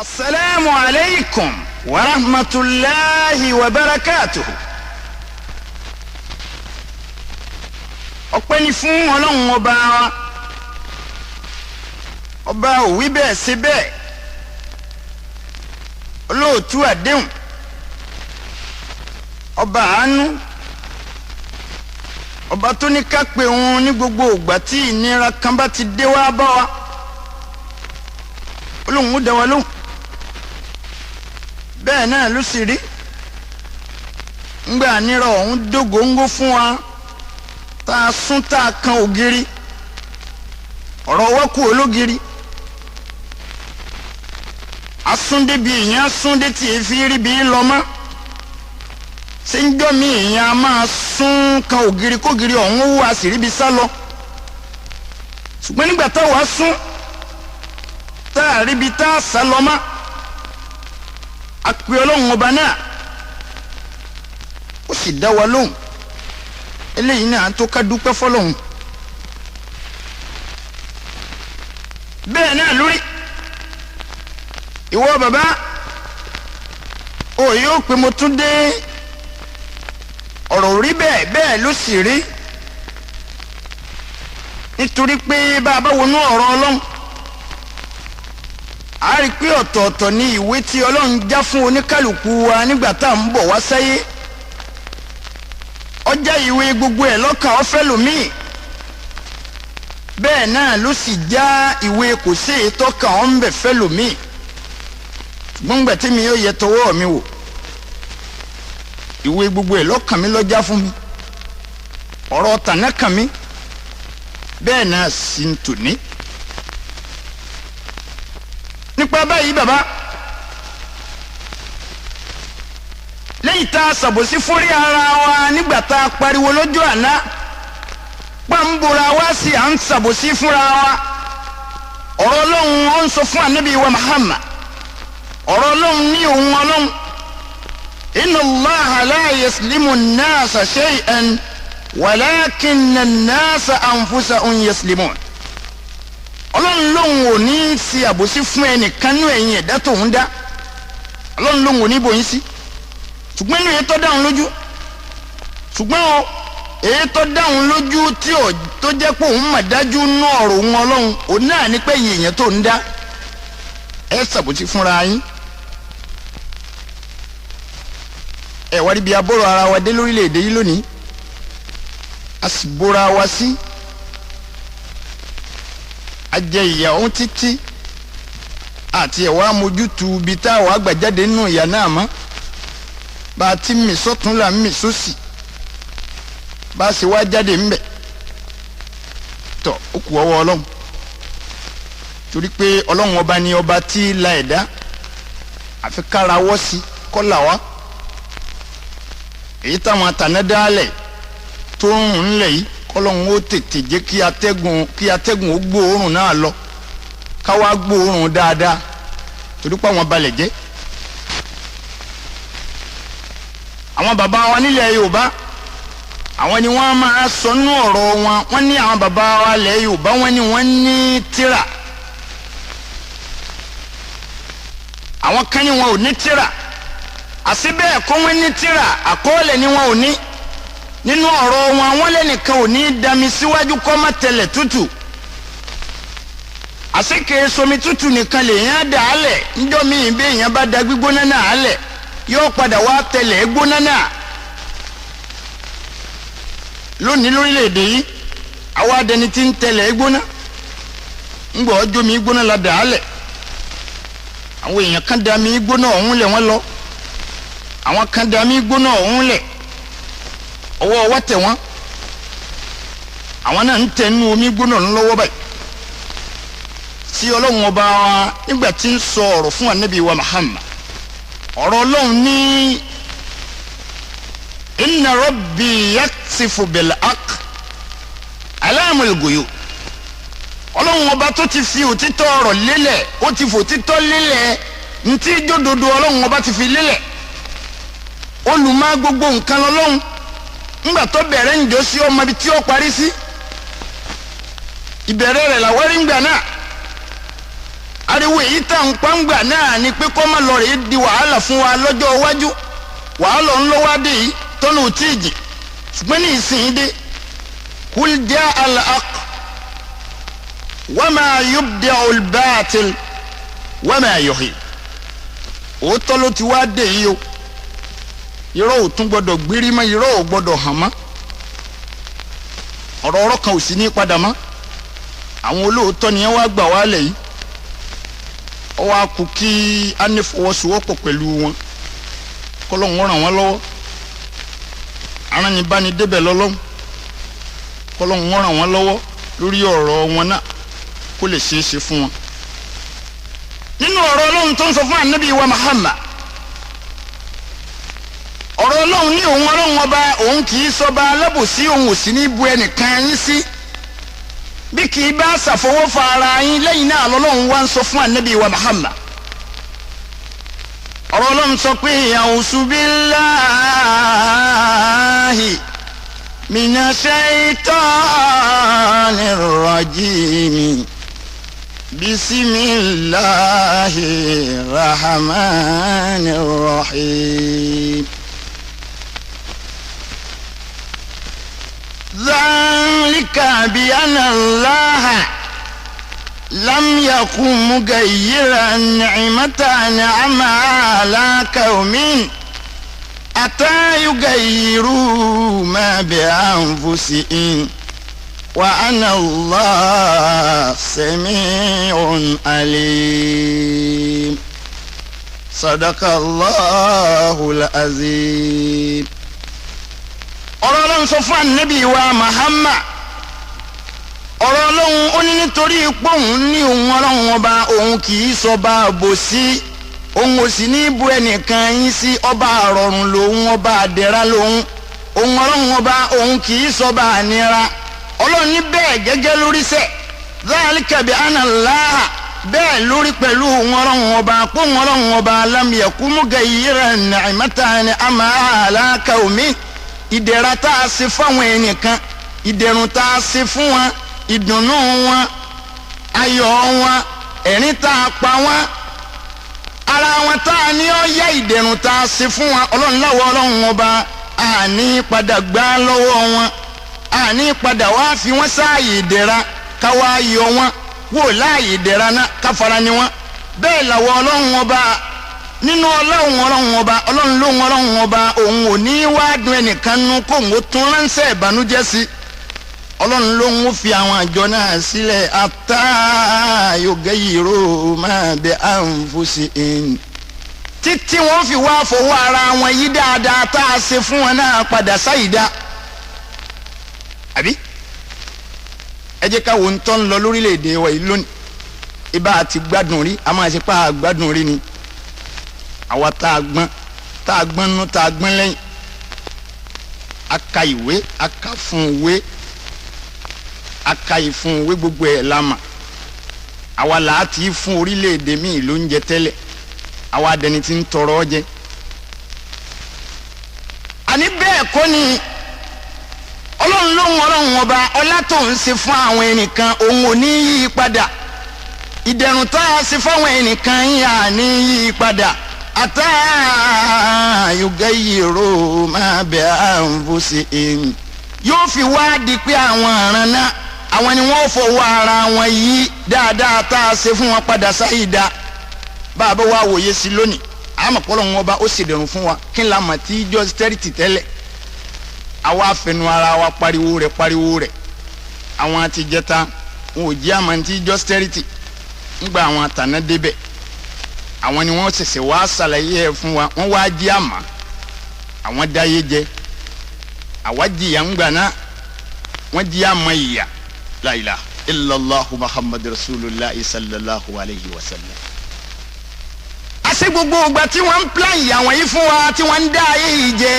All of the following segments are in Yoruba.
السلام عليكم ورحمة الله وبركاته. ọpẹ́ ni fún Ọlọ́run ọba wa, ọba ò wí bẹ́ẹ̀ ṣe bẹ́ẹ̀, olóòtú àdéhùn, ọba àánú, ọba tó ní ká pè òun ní gbogbo ìgbà tí ìnira kan bá ti dé wá bá wa, Ọlọ́run ó dá wa lóhùn. bẹ́ẹ̀ náà ló sì rí ńgbà nírọ̀ ọ̀hún dógóńgó fún wa, tá a sún tá a kan ògiri, ọ̀rọ̀ wọ́kù ológiri, asúndé bíi ìyẹn asúndé tí èéfì rí bíi lọ́mọ́, ṣé ń jọ́ mi ìyẹn a máa sún kan ògiri kógiri ọ̀hún wú a sì rí bíi sá lọ, ṣùgbọ́n nígbà táwa sún tá a rí bíi tá a sá lọ mọ́, a pè Ọlọ́run ọba náà ó sì dá wa lóhùn. eléyìí náà tó ká dúpẹ́ fọ́lọ́hun. bẹ́ẹ̀ náà lórí ìwọ bàbá òye ó pé mo tún dé, ọ̀rọ̀ rí bẹ́ẹ̀ bẹ́ẹ̀ ló sì rí, nítorí pé bá a bá wọnú ọ̀rọ̀ Ọlọ́run a rí pé ọ̀tọ̀ọ̀tọ̀ ni ìwé tí Ọlọ́run já fún oníkálukú wa nígbà tá à ń bọ̀ wá sáyé. ọjà ìwé gbogbo ẹ̀ lọ́kàn ọ̀fẹ́ lòmíì, bẹ́ẹ̀ náà ló sì já ìwé kò sí ètò kan ọ̀ ń bẹ̀ fẹ́ lòmíì. ṣùgbọ́n gbà tí mi yóò yẹ tọwọ́ mi wò, ìwé gbogbo ẹ̀ lọ́kàn mi lọ́jà fún mi, ọ̀rọ̀ tàná kàn mí, bẹ́ẹ̀ náà sì ń tò ní. nípa báyìí bàbá, lẹ́yìn tá a ṣàbòsí fúnrí ara wa nígbà tá a pariwo lójú àná pàǹbùrà wá sí à ń ṣàbòsí fúnra wa, ọ̀rọ̀ Ọlọ́run ó ń sọ fún ànábì wa Muhammad, ọ̀rọ̀ Ọlọ́run ní òun Ọlọ́run, inna Allaha la yaslimu an-nasa shay'an walakinna an-nasa anfusahum yaslimun. Ọlọ́run lóhun ò ní ṣe àbòsí fún ẹnìkan nínú ẹ̀yin ẹ̀dá tóun dá, Ọlọ́run lóhun ò ní bòyín sí, ṣùgbọ́n inú èyí tó dáhùn lójú, ṣùgbọ́n èyí tó dáhùn lójú tí ò tó jẹ́ pé òun mà dájú nú ọ̀rọ̀ òun Ọlọ́run òun náà ní pé èèyàn tó ń dá ẹ ṣàbòsí fúnra yín. ẹ wá rí bí abọ́rọ̀ ara wa dé lórílẹ̀‐èdè yìí lónìí, a sì bóra wa sí, a jẹ ìyà ọ̀hún títí àti ẹ̀wà mójútu ibi tá a wà gbàjáde nínú ìyà náà mọ́. bá a ti mì sọ́tún là ń mì sósì, bá a sì wá jáde ńbẹ̀ tọ̀ ó kù ọwọ́ Ọlọ́run, torí pé Ọlọ́run ọba ni ọba tí la ẹ̀dá, àfi kára wọ́ sí kọ́là wá. èyí táwọn àtànádálẹ̀ tó ń rùn ńlẹ̀ yìí kọ́lọ́run ó tètè jẹ́ kí atẹ́gùn ó gbóòórùn náà lọ, káwá gbóòórùn dáadáa, torí pé àwọn balẹ̀ jẹ́. àwọn bàbá wa nílẹ̀ Yorùbá àwọn ni wọ́n máa sọ nú ọ̀rọ̀ wọn, wọ́n ní àwọn bàbá wa lẹ̀ Yorùbá wọ́n ní wọ́n ní tírà, àwọn kan ní wọn ò ní tírà, àti bẹ́ẹ̀ kó wọ́n ní tírà àkọọ́lẹ̀ ni wọn ò ní. nínú ọ̀rọ̀ wọn wọ́n lẹ́nìkan ò ní dami síwájú kọ́ má tẹ̀lẹ̀ tútù, àsìkè somi tútù nìkan lèèyàn dà á lẹ̀, ńjọ́ míì bí èèyàn bá da gbígbóná náà á lẹ̀ yóò padà wá tẹ̀lẹ̀ gbóná náà. lónìí lórílẹ̀‐èdè yìí àwa adẹni tí ń tẹ̀lẹ̀ gbóná, ńgbọ́ ọjọ́ mi gbóná la dà á lẹ̀, àwọn èèyàn kan da mi gbóná ọ̀hún lẹ̀ wọ́n lọ, àwọn kan da mi gbóná ọ̀hún lẹ̀ ọwọ́ wa tẹ̀ wọ́n, àwọn náà ń tẹ̀ nínú omi gbóná lọ́wọ́ báyìí. tí Ọlọ́run ọba wa nígbà tí ń sọ ọ̀rọ̀ fún ànábì wa Muhammad, ọ̀rọ̀ Ọlọ́run ní inna rabbi yaksifu bil haqq alamul ghuyub. Ọlọ́run ọba tó ti fi òtítọ́ ọ̀rọ̀ lélẹ̀, ó ti fòtítọ́ lélẹ̀, ntí jódodo Ọlọ́run ọba ti fi lélẹ̀, olùmọ̀ gbogbo nǹkan lọ́lọ́run. ńgbà tó bẹ̀rẹ̀ ń jọ sí ọmọ ibi tí ó parí sí, ìbẹ̀rẹ̀ rẹ̀ làwárí ńgbà náà, ariwo èyí tá ń pàǹgbà náà ni pé kọ́ má lọ rèé di wàhálà fún wa lọ́jọ́ iwájú wàhálà ń lọ́wọ́ dé yìí tọ́nù tíìjì ṣùgbọ́n ní ìsìn dé kul jaa al-haq wa ma yubdi'u al-batil wa ma yuhyi òótọ́ ló ti wá dé yìí o irọ́ ò tún gbọ́dọ̀ gbérí mọ́ irọ́ ò gbọ́dọ̀ hàn mọ́ ọ̀rọ̀ kan ò sí ní padà mọ́ àwọn olóòótọ́ ni wọ́n wá gbà wálẹ̀ yìí ó wá kú kí á ní fọwọ́sowọ́pọ̀ pẹ̀lú wọn kọ́lọ́hún ràn wọ́n lọ́wọ́ aránibánidébẹ̀ lọ́lọ́hún kọ́lọ́hún ràn wọ́n lọ́wọ́ lórí ọ̀rọ̀ wọn náà kó lè ṣeé ṣe fún wọn. nínú ọ̀rọ̀ Ọlọ́run tó ń sọ fún ànábì wa Muhammad ọ̀rọ̀ Ọlọ́run ní òun Ọlọ́run ọba òun kì í sọba alábòsí òun ò sí ní bu ẹnìkan yín sí bí kì í bá ṣàfọwọ́fà ara yín lẹ́yìn náà lọ́lọ́run wá ń sọ fún ànábì wa Muhammad ọ̀rọ̀ Ọlọ́run sọ pé a'udhu billahi minash shaitanir rajim bismillahir rahmanir rahim. ذلك بأن الله لم يكن مغيرا نعمة أنعمها على قوم حتى يغيروا ما بأنفسهم وأن الله سميع عليم صدق الله العظيم. ọ̀rọ̀ Ọlọ́run sọ fún ànábì wa Muhammad ọ̀rọ̀ Ọlọ́run ó ní nítorí ipò òun ní òun Ọlọ́run ọba òun kì í sọba àbòsí òun ò sì ní bu ẹnìkan yín sí ọba àrọ̀rùn lòun ọba àdẹ̀ra lòun òun Ọlọ́run ọba òun kì í sọba ànira Ọlọ́run ní bẹ́ẹ̀ gẹ́gẹ́ lórí sẹ́ dhalika bi anna Allah bẹ́ẹ̀ lórí pẹ̀lú òun Ọlọ́run ọba pé òun Ọlọ́run ọba lam yakun mughayyiran ni'matan an'amaha ala qawmin ìdẹ̀ra tá a ṣe fáwọn ẹnìkan ìdẹ̀rùn tá a ṣe fún wọn ìdùnnú wọn ayọ̀ wọn ẹ̀rín tá a pa wọn ara wọn tá a ní ó yá ìdẹ̀rùn tá a ṣe fún wọn Ọlọ́run láwọ Ọlọ́run ọba àní padà gbá lọ́wọ́ wọn àní padà wá fi wọ́n sáàyè ìdẹ̀ra káwá yọ wọn wò láàyè ìdẹ̀ra náà káfara ni wọn bẹ́ẹ̀ làwọ Ọlọ́run ọba nínú Ọlọ́run ọba Ọlọ́run lóhun Ọlọ́run ọba òun ò ní wá dùn ẹnìkan nú kó òun ó tún ránṣẹ́ ìbànújẹ́ sí Ọlọ́run lóhun ó fi àwọn àjọ náà sílẹ̀ hatta yughayyiru ma bi anfusihim títí wọ́n fi wá fọwọ́ ara wọn yí dáadáa tá a ṣe fún wọn náà padà sáyìdá àbí ẹ jẹ́ ká wo ń tọ́ ń lọ lórílẹ̀‐èdè wa yìí lónìí ibà àti gbádùn rí a máa ṣe pa àgbádùn rí ni àwa tá a gbọ́n nú tá a gbọ́n lẹ́yìn aka ìwé aka fún ìwé aka ìfún ìwé gbogbo ẹ̀ la mà àwa là á ti fún orílẹ̀-èdè míì ló ń jẹ tẹ́lẹ̀ àwa adẹni tí ń tọrọ jẹ àní bẹ́ẹ̀ kọ́ ni Ọlọ́run lóhun Ọlọ́run ọba ọlá tó ń ṣe fún àwọn ẹnìkan òun ò ní yí padà ìdẹ̀rùn tá a ṣe fáwọn ẹnìkan yìí à ní yí padà hatta yughayyiru ma bi anfusihim yóò fi wá di pé àwọn àràn náà àwọn ni wọ́n fọwọ́ ara wọn yí dáadáa tá a ṣe fún wọn padà sáyidá bàbá wa wòye sí lónìí àmọ́ Ọlọ́run ọba ó sì dẹ̀rùn fún wa kí n la mọ̀ tí austerity tẹ́lẹ̀ àwa afẹnu ara wa pariwo rẹ̀ àwọn àti jẹta wọn ò jí àmọ́ tí austerity ńgbà àwọn àtàná débẹ̀ àwọn ni wọ́n ṣẹ̀ṣẹ̀ wá ṣàlàyé ẹ̀ fún wa wọ́n wá jí àmọ́ àwọn dáyé jẹ àwa jìyà ńgbà náà wọ́n jí àmọ́ ìyà la ilaha illallahu muhammadu rasulullah sallallahu alayhi wa sallam. àṣẹ gbogbo ìgbà tí wọ́n ń plan ìyà wọ̀nyí fún wa tí wọ́n ń dá ayé yìí jẹ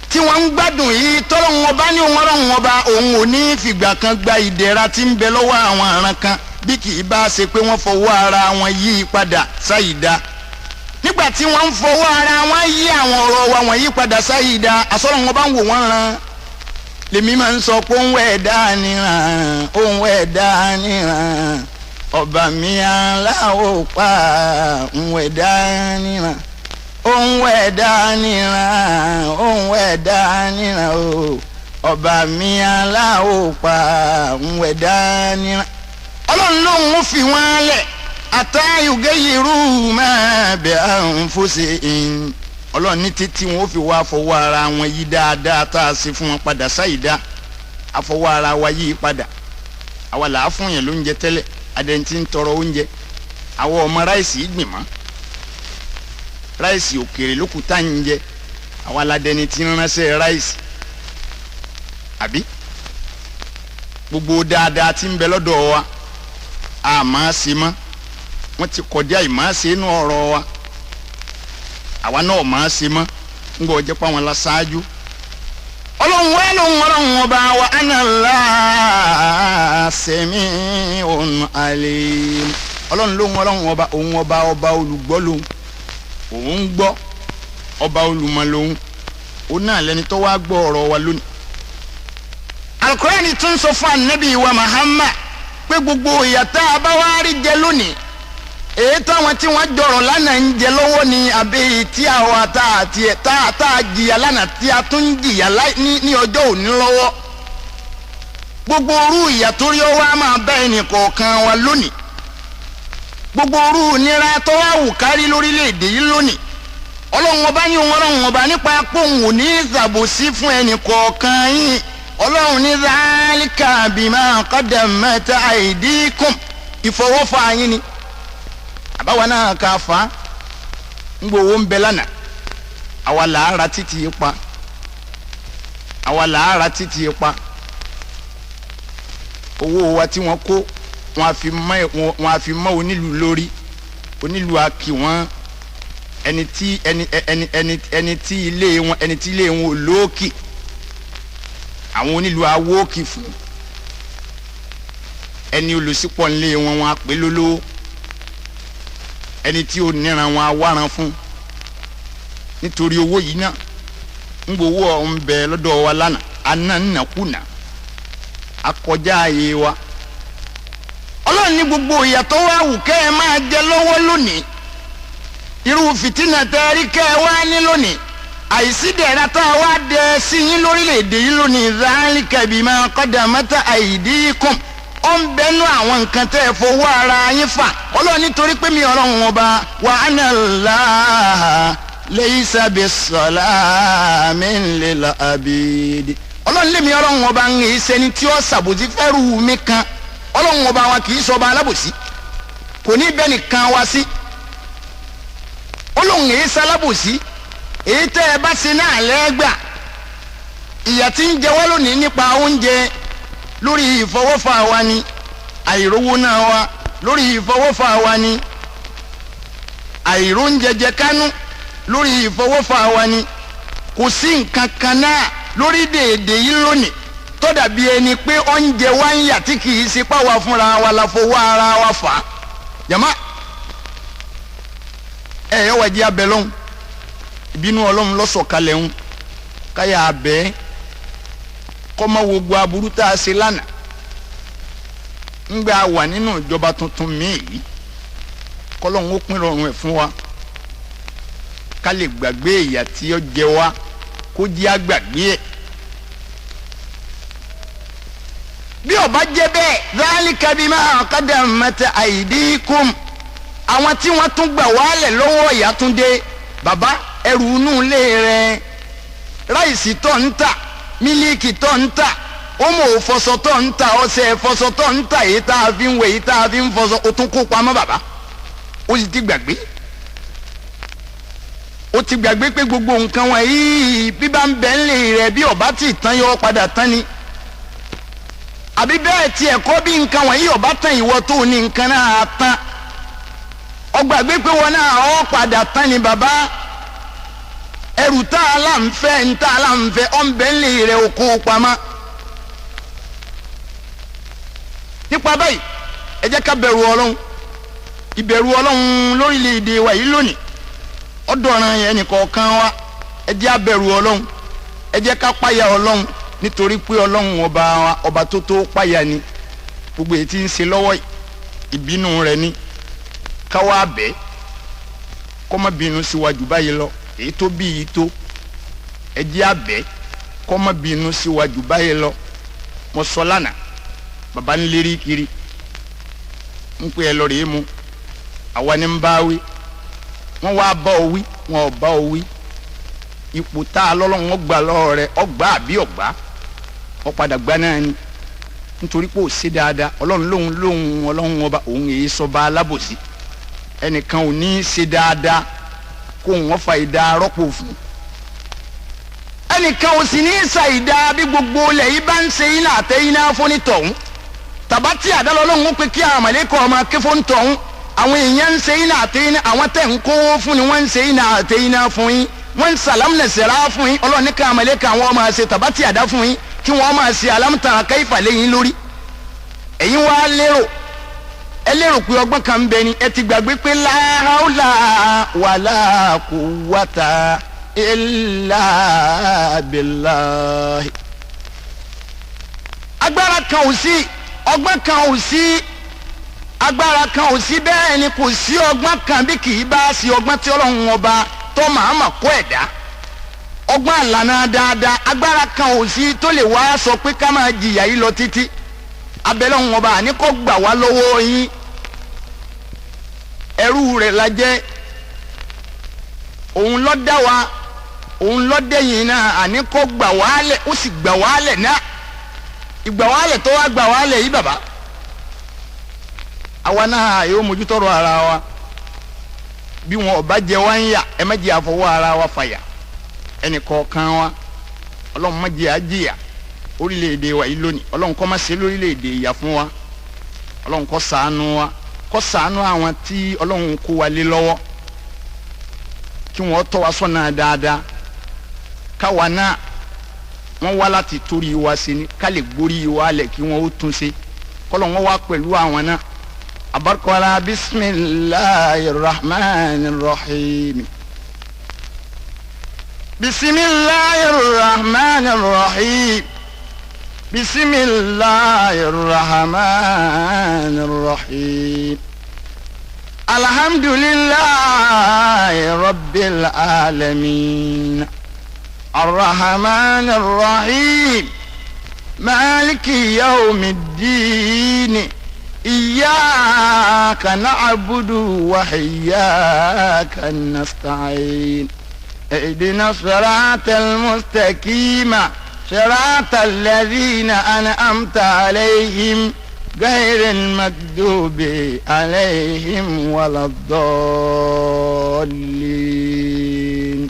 tí wọ́n ń gbádùn yìí tọ́lọ́hun ọba ní Ọlọ́run ọba òun ò ní fìgbà kan gba ìdẹ̀ra tí ń bẹ lọ́wọ́ àwọn àràn kan bí kì í bá ṣe pé wọ́n fọwọ́ ara wọn yí padà sáyìdá nígbà tí wọ́n ń fọwọ́ ara wọn yí àwọn ọ̀rọ̀ wa wọ̀nyí padà sáyìdá àsọ̀rọ̀ wọn bá ń wò wọ́n ran lèmi máa ń sọ pé òun wẹ̀ dá níran òun wẹ̀ dá níran ọba mi aláwọ̀ pa òun ẹ̀dá níran òun ẹ̀dá níran òun ẹ̀dá níran o ọba mi aláwọ̀ pa òun ẹ̀dá níran. ọlọ́run lòun fi wọ́n lẹ̀ àtàyùgẹ́ yìírù máa bẹ̀ àrùn fòsè ń. ọlọ́run ní títí wọn ó fi wá fọwọ́ ara wọn yí dáadáa tá a ṣe fún wọn padà sáyidá àfọwọ́ ara wa yí padà. àwa làá fún yẹn lóúnjẹ tẹ́lẹ̀ adẹ́ntì ń tọrọ oúnjẹ àwọn ọmọ ráìsì gbìmọ̀ ráìsì òkèèrè lókùtà ń jẹ àwọn aládẹni tí ń ránṣẹ́ ráìsì àbí gbogbo dáadáa tí ń bẹ lọ́dọ̀ wa a máa ṣe mọ́ wọ́n ti kọjá ìmáṣe inú ọ̀rọ̀ wa àwa náà máa ṣe mọ́ ń gbọ́ jẹ́ pa wọn la ṣáájú. ọlọ́run wẹ́ lóhun ọlọ́run ọba wa anala sami'un alim. ọlọ́run lóhun ọlọ́run ọba òun ọba olùgbọ́ lòun òun gbọ́ ọba olùmọ̀ lòun òun náà lẹni tó wá gbọ́ ọ̀rọ̀ wa lónìí. Al-Qur'ani tún sọ fún Ànábì wa Muhammad pé gbogbo ìyàtọ̀ abáwárí jẹ lónìí èyí táwọn tí wọ́n jọrọ̀ lánàá ń jẹ lọ́wọ́ ni àbí tí àwọn tá a jìyà lánàá tí a tún ń jìyà ní ọjọ́ òní lọ́wọ́ gbogbo orú ìyàtọ̀ rí ọwọ́ a máa bá ẹnì kọ̀ọ̀kan wa lónìí gbogbo orú nira tó wá wù kárí lórílẹ̀‐èdè yìí lónìí ọlọ́run ọba yín ọlọ́run ọba nípa pòun ò ní ìṣàbòsí fún ẹnì kọ̀ọ̀kan yín ọlọ́run ní zálíkà bímá qaddamat aydikum ìfọwọ́fà yín ni àbáwa náà ká fa ń gbowó ń bẹ lánàá àwa làárà títì pa owó wa tí wọ́n kó wọn a fi mọ́ onílù lórí onílù a kì wọ́n ẹni tí ilé wọn ò lóòkì àwọn onílù awóòkì fún ẹni olùsípọ̀ ńlé wọn a pè lólówó ẹni tí ó níran wọn a wáran fún nítorí owó yìí náà ń gbowó ọ̀hún bẹ lọ́dọ̀ wa lánàá aná nnàkúnà akọjá ayé wa ọlọ́run ní gbogbo ìyàtọ̀ wa wù kẹ́ ẹ máa jẹ lọ́wọ́ lónìí irú fìtínà tẹ́rí kẹ́ ẹ wá ní lónìí àìsí dẹ̀ra tá a wá dẹ sí yín lórílẹ̀‐èdè yìí lónìí zálíkà bímá qaddamat aydikum ó ń bẹnu àwọn nǹkan tẹ́ ẹ fowó ara yín fà ọlọ́run nítorí pé mi ọlọ́run ọba wa anna Allaha laysa bis-salamin lil abid ọlọ́run lèmi ọlọ́run ọba ń yìí sẹni tí ó ṣàbòsí fẹ́rù mi kan ọlọ́run ọba wa kì í sọba alábòsí kò ní bẹ́ẹ̀ nìkan wá sí ọlọ́run yìí ṣalábòsí èyí tẹ́ ẹ bá ṣe náà lẹ́gbà ìyà tí ń jẹ wá lónìí nípa oúnjẹ lórí ìfọwọ́fà wa ni àìrówó náà wa lórí ìfọwọ́fà wa ni àìróúnjẹjẹ kánú lórí ìfọwọ́fà wa ni kò sí nǹkan kan náà lórí dèédé yìí lónìí tó dàbí ẹni pé oúnjẹ wa ń yà tí kì í ṣe pàwọ́ fúnra wa la fowó ara wa fà á jàmá ẹ wà jẹ́ abẹ lọ́hùn ìbínú ọlọ́run lọ́sọ̀kalẹ̀ ń káyà abẹ́ kọ́mọ gbogbo aburú tá a ṣe lánàá ńgbà wà nínú ìjọba tuntun míì kọ́lọ́hún ó pín rọrùn ẹ̀ fún wa ká lè gbàgbé ìyà tí ó jẹ wá kó jẹ́ àgbàgbé ẹ̀. bí ó bá jẹ́ bẹ́ẹ̀ zálíkà bímá qaddamat aydikum àwọn tí wọ́n tún gbà wálẹ̀ lọ́wọ́ ìyà tún dé bàbá ẹrù inú ilé rẹ̀ ráìsì tó ń tà mílíkì tó ń tà ọmọ òfọsọ tó ń tà ọṣẹ ìfọsọ tó ń tà èyí tá a fi ń wẹ̀ èyí tá a fi ń fọsọ o tún kó pamọ́ bàbá ó sì ti gbàgbé ó ti gbàgbé pé gbogbo nǹkan wọ̀nyí bí bá ń bẹ ńlẹ̀ rẹ̀ bí ọba tí tán yọ padà tán ni àbí bẹ́ẹ̀ tiẹ̀ kọ́ bí nǹkan wọ̀nyí ọba tán ìwọ tó ní nǹkan náà tán ó gbàgbé pé wọn náà ó padà tán ni bàbá ẹrù tá a là ń fẹ́ ń tá a là ń fẹ́ ọ̀ ń bẹ́ ń lè rẹ̀ oko pamọ́. nípa báyìí ẹ jẹ́ ká bẹ̀rù ọlọ́run ìbẹ̀rù ọlọ́run lórílẹ̀‐èdè wa yìí lónìí ọ̀dọ̀ràn yẹn nìkọ̀ọ̀kan wa ẹ jẹ́ á bẹ̀rù ọlọ́run ẹ jẹ́ ká páyà ọlọ́run nítorí pé ọlọ́run ọba tó páyà ni gbogbo èyí tí ń ṣe lọ́wọ́ yìí ìbínú rẹ̀ ni káwá bẹ́ kó má bínú síwájú báyìí lọ èyí tó bí yìí tó ẹ jẹ́ àbẹ́ kó má bínú síwájú báyìí lọ mo sọ lánàá baba ń lérí kiri ń pè ẹ lọ rèé mu àwa ni ń bá wí wọ́n wá bá ọ wí wọn ò bá ọ wí ipò tá a lọ́lọ́run ọgbà lọ́wọ́ rẹ ọgbà àbí ọgbà ọ padà gbá náà ni nítorí pé ó ṣe dáadáa ọlọ́run lóhun ọlọ́run ọba òun èyí sọba alábòsí ẹnìkan ò ní í ṣe dáadáa kó wọn fa ìdá rọ́pò fún ẹnìkan ò sì ní í sa ìdá bí gbogbo ilẹ̀ yìí bá ń ṣe iná àtẹ̀yìnà fúnitọ̀hún tàbátì àdálọ́ ọlọ́run ó pe kí àwọn mọ̀lẹ́kọ̀ ọmọ ké fúnitọ̀hún àwọn èèyàn ń ṣe iná àtẹ̀yìnà àwọn tẹ̀ ń kówó fún ni wọ́n ń ṣe iná àtẹ̀yìnà fún yín wọ́n ń sàlámùnẹ̀sẹ̀rá fún yín ọlọ́run ní ká mọ̀lẹ́kọ̀ àwọn ọmọ ṣe tàbátì àdá fún yín kí wọ́n máa ṣe alámùtàn káyífà lẹ́yìn lórí ẹ̀yin wá lérò ẹ lérò pé ọgbọ́n kan ń bẹ ni ẹ ti gbàgbé pé la hawla wala quwwata illa billahi agbára kan ò sí ọgbọ́n kan ò sí agbára kan ò sí bẹ́ẹ̀ ni kò sí ọgbọ́n kan bí kì í bá sí ọgbọ́n tí ọlọ́run ọba tó màámà kó ẹ̀dá ọgbọ́n àlànà dáadáa agbára kan ò sí tó lè wá sọ pé ká máa jìyà yìí lọ títí abẹ́lẹ́ òun ọba àní kó gbà wá lọ́wọ́ yín ẹrú rẹ̀ la jẹ́ òun ló dá wa òun ló dẹ́yìn náà àní kó gbà wá lẹ̀ ó sì gbà wá lẹ̀ náà ìgbà wá lẹ̀ tó wá gbà wá lẹ̀ yìí bàbá àwa náà yóò mójútọ́rọ̀ ara wa bí wọn ọba jẹ wá ń yà ẹ má jẹ́ àfọwọ́ ara wa fàyà ẹnì kọ̀ọ̀kan wa ọlọ́run má jẹ́ àjíyà orílẹ̀-èdè wa yìí lónìí ọlọ́run kó má ṣe lórílẹ̀-èdè ìyà fún wa ọlọ́run kó ṣàánú wa kó ṣàánú àwọn tí ọlọ́run kó wa lé lọ́wọ́ kí wọ́n tọ́ wa sọ́nà dáadáa káwa náà wọ́n wá láti torí wa sí ni ká lè gbórí wa lẹ̀ kí wọ́n ó tún ṣe kọ́lọ́ wọn wá pẹ̀lú àwọn náà abarikọ́lá bisimilahi rahman rahim. بسم الله الرحمن الرحيم بسم الله الرحمن الرحيم الحمد لله رب العالمين الرحمن الرحيم مالك يوم الدين إياك نعبد وإياك نستعين اهدنا الصراط المستقيم صراط الذين أنعمت عليهم غير المكذوب عليهم ولا الضالين